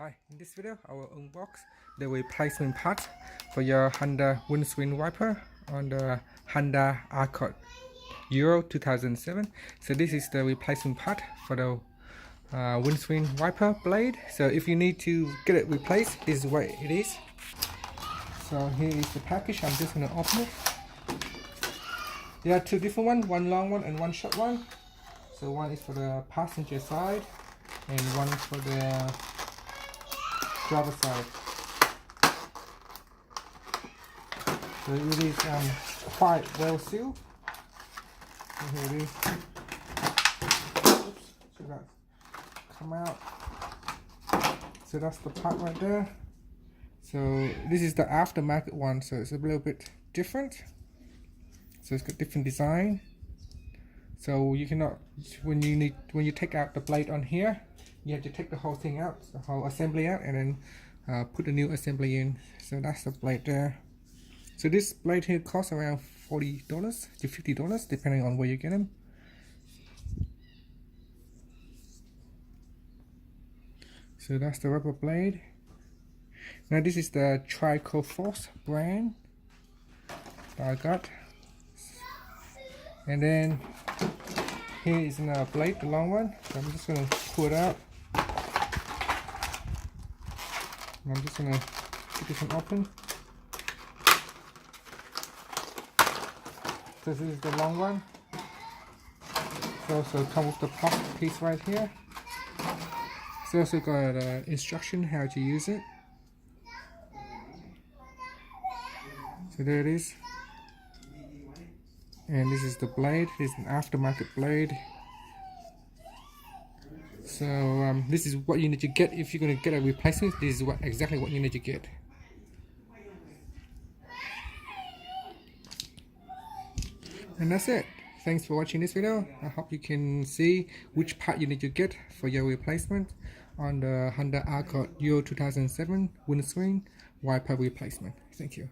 Hi, in this video I will unbox the replacement part for your Honda windscreen wiper on the Honda Accord Euro 2007. So this is the replacement part for the windscreen wiper blade. So if you need to get it replaced, this is what it is. So here is the package. I'm just going to open it. There are two different ones, one long one and one short one. So one is for the passenger side and one for the driver side. So it is quite well sealed. So here it is. Oops, so that come out. So that's the part right there. So this is the aftermarket one, so it's a little bit different. So it's got different design. So you cannot, when you take out the blade on here, you have to take the whole thing out, the whole assembly out, and then put the new assembly in. So that's the blade there. So this blade here costs around $40 to $50 depending on where you get them. So that's the rubber blade. Now this is the Trico Force brand that I got. And then here is another blade, the long one. So I'm just going to pull it out. And I'm just going to get this one open. So this is the long one. So also comes with the plastic piece right here. It's also got instruction how to use it. So there it is. And this is the blade. This is an aftermarket blade. So this is what you need to get if you're going to get a replacement. This is exactly what you need to get. And that's it. Thanks for watching this video. I hope you can see which part you need to get for your replacement on the Honda Accord Euro 2007 windscreen wiper replacement. Thank you.